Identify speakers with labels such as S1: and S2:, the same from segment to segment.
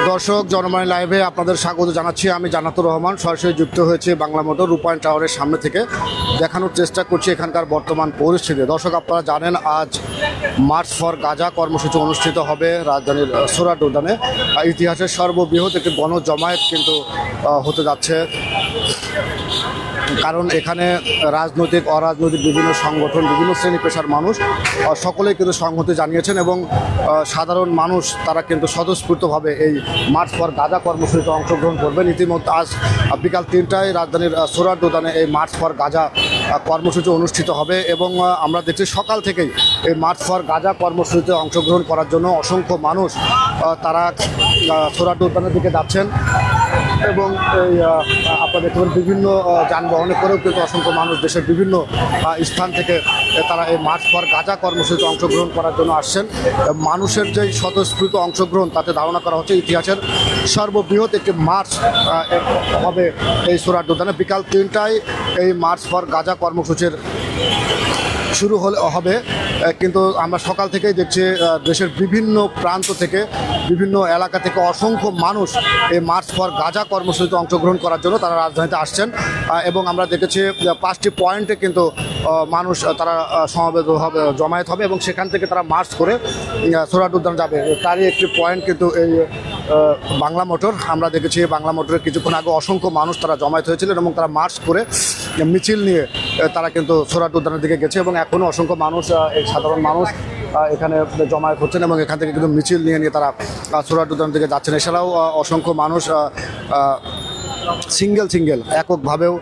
S1: দর্শক, জনময় লাইভে আপনাদের স্বাগত জানাচ্ছি। আমি জান্নাতুর রহমান সরাসরি যুক্ত হয়েছে বাংলা মোটর রূপায়ণ টাওয়ারের সামনে থেকে দেখানোর চেষ্টা করছি এখানকার বর্তমান পরিস্থিতি। দর্শক, আপনারা জানেন আজ মার্চ ফর গাজা কর্মসূচি অনুষ্ঠিত হবে রাজধানীর সোহরাওয়ার্দী উদ্যানে। ইতিহাসের সর্ববৃহৎ একটি গণজমায়েত কিন্তু হতে যাচ্ছে, কারণ এখানে রাজনৈতিক অরাজনৈতিক বিভিন্ন সংগঠন, বিভিন্ন শ্রেণী পেশার মানুষ সকলেই কিন্তু সংহতি জানিয়েছেন এবং সাধারণ মানুষ তারা কিন্তু স্বতঃস্ফূর্তভাবে এই মার্চ ফর গাজা কর্মসূচিতে অংশগ্রহণ করবেন। ইতিমধ্যে আজ বিকাল 3টায় রাজধানীর সোহরাওয়ার্দী উদ্যানে এই মার্চ ফর গাজা কর্মসূচি অনুষ্ঠিত হবে এবং আমরা দেখছি সকাল থেকেই এই মার্চ ফর গাজা কর্মসূচিতে অংশগ্রহণ করার জন্য অসংখ্য মানুষ তারা সোহরাওয়ার্দী উদ্যানের দিকে যাচ্ছেন এবং এই আপনারা দেখতে পাবেন বিভিন্ন যানবাহনে করেও কিন্তু অসংখ্য মানুষ দেশের বিভিন্ন স্থান থেকে তারা এই মার্চ ফর গাজা কর্মসূচিতে অংশগ্রহণ করার জন্য আসছেন। মানুষের যে স্বতঃস্ফূর্ত অংশগ্রহণ তাতে ধারণা করা হচ্ছে ইতিহাসের সর্ববৃহৎ একটি মার্চ হবে এই সোহরাওয়ার্দী উদ্যানে। বিকাল 3টায় এই মার্চ ফর গাজা কর্মসূচির শুরু হবে, কিন্তু আমরা সকাল থেকেই দেখছি দেশের বিভিন্ন প্রান্ত থেকে, বিভিন্ন এলাকা থেকে অসংখ্য মানুষ এই মার্চ ফর গাজা কর্মসূচিতে অংশগ্রহণ করার জন্য তারা রাজধানীতে আসছেন এবং আমরা দেখেছি 5টি পয়েন্টে কিন্তু মানুষ তারা সমবেত হবে, জমায়েত হবে এবং সেখান থেকে তারা মার্চ করে সোহরাওয়ার্দী উদ্যান যাবে। তারই একটি পয়েন্ট কিন্তু এই বাংলা মোটর। আমরা দেখেছি বাংলা মোটরের কিছুক্ষণ আগে অসংখ্য মানুষ তারা জমায়েত হয়েছিলেন এবং তারা মার্চ করে মিছিল নিয়ে তারা কিন্তু সোহরাওয়ার্দী উদ্যানের দিকে গেছে এবং এখনও অসংখ্য মানুষ, এই সাধারণ মানুষ এখানে জমায়েত হচ্ছেন এবং এখান থেকে কিন্তু মিছিল নিয়ে তারা সোহরাওয়ার্দী উদ্যানের দিকে যাচ্ছেন। এছাড়াও অসংখ্য মানুষ সিঙ্গেল এককভাবেও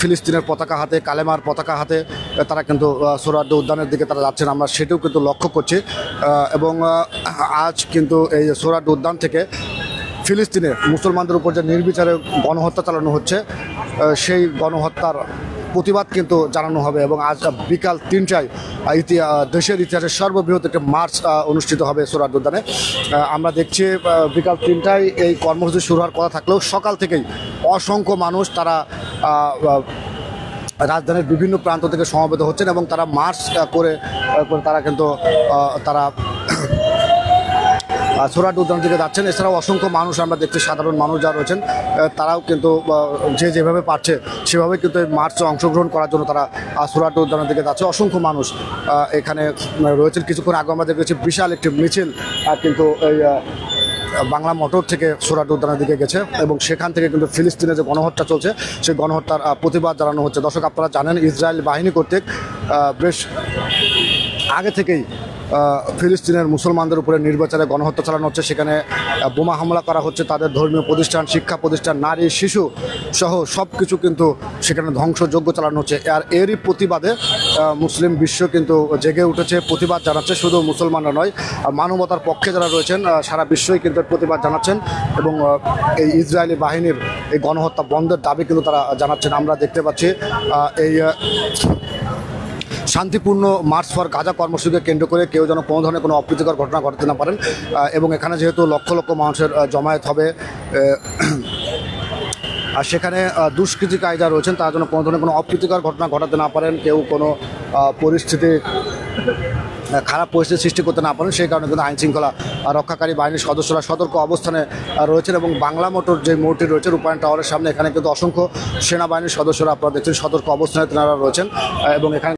S1: ফিলিস্তিনের পতাকা হাতে, কালেমার পতাকা হাতে তারা কিন্তু সোহরাওয়ার্দী উদ্যানের দিকে তারা যাচ্ছেন, আমরা সেটাও কিন্তু লক্ষ্য করছি। এবং আজ কিন্তু এই সোহরাওয়ার্দী উদ্যান থেকে ফিলিস্তিনের মুসলমানদের উপর যে নির্বিচারে গণহত্যা চালানো হচ্ছে সেই গণহত্যার প্রতিবাদ কিন্তু জানানো হবে এবং আজ বিকাল 3টায় দেশের ইতিহাসের সর্ববৃহৎ একটি মার্চ অনুষ্ঠিত হবে সোহরাওয়ার্দী উদ্যানে। আমরা দেখছি বিকাল 3টায় এই কর্মসূচি শুরু হওয়ার কথা থাকলেও সকাল থেকেই অসংখ্য মানুষ তারা রাজধানীর বিভিন্ন প্রান্ত থেকে সমবেত হচ্ছেন এবং তারা মার্চ করে তারা কিন্তু তারা সোহরাওয়ার্দী উদ্যানের দিকে যাচ্ছেন। এছাড়াও অসংখ্য মানুষ আমরা দেখছি, সাধারণ মানুষ যারা রয়েছেন তারাও কিন্তু যে যেভাবে পারছে সেভাবে কিন্তু এই মার্চে অংশগ্রহণ করার জন্য তারা সোহরাওয়ার্দী উদ্যানের দিকে যাচ্ছে। অসংখ্য মানুষ এখানে রয়েছেন। কিছুক্ষণ আগে আমরা দেখেছি বিশাল একটি মিছিল কিন্তু এই বাংলা মোটর থেকে সোহরাওয়ার্দী উদ্যানের দিকে গেছে এবং সেখান থেকে কিন্তু ফিলিস্তিনে যে গণহত্যা চলছে সেই গণহত্যার প্রতিবাদ জানানো হচ্ছে। দর্শক, আপনারা জানেন ইসরায়েল বাহিনী কর্তৃক বেশ আগে থেকেই ফিলিস্তিনের মুসলমানদের উপরে নির্বিচারে গণহত্যা চালানো হচ্ছে, সেখানে বোমা হামলা করা হচ্ছে, তাদের ধর্মীয় প্রতিষ্ঠান, শিক্ষা প্রতিষ্ঠান, নারী শিশু সহ সব কিছু কিন্তু সেখানে ধ্বংসযজ্ঞ চালানো হচ্ছে। আর এরই প্রতিবাদে মুসলিম বিশ্ব কিন্তু জেগে উঠেছে, প্রতিবাদ জানাচ্ছে। শুধু মুসলমানরা নয়, মানবতার পক্ষে যারা রয়েছেন সারা বিশ্বই কিন্তু প্রতিবাদ জানাচ্ছেন এবং এই ইসরায়েলি বাহিনীর এই গণহত্যা বন্ধের দাবি কিন্তু তারা জানাচ্ছেন। আমরা দেখতে পাচ্ছি এই শান্তিপূর্ণ মার্চ ফর গাজা কর্মসূচিকে কেন্দ্র করে কেউ যেন কোনো ধরনের কোনো অপ্রীতিকর ঘটনা ঘটাতে না পারেন এবং এখানে যেহেতু লক্ষ লক্ষ মানুষের জমায়েত হবে আর সেখানে দুষ্কৃতিকারী যারা রয়েছেন তারা যেন কোনো ধরনের কোনো অপ্রীতিকর ঘটনা ঘটাতে না পারেন, কেউ কোনো খারাপ পরিস্থিতি সৃষ্টি করতে না পারেন, সেই কারণে কিন্তু আইনশৃঙ্খলা রক্ষাকারী বাহিনীর সদস্যরা সতর্ক অবস্থানে রয়েছেন এবং বাংলা মোটর যে মোড়টি রয়েছে রূপায়ণ টাওয়ারের সামনে এখানে কিন্তু অসংখ্য সেনাবাহিনীর সদস্যরা আপনারা দেখছেন সতর্ক অবস্থানে তেনারা রয়েছেন এবং এখানে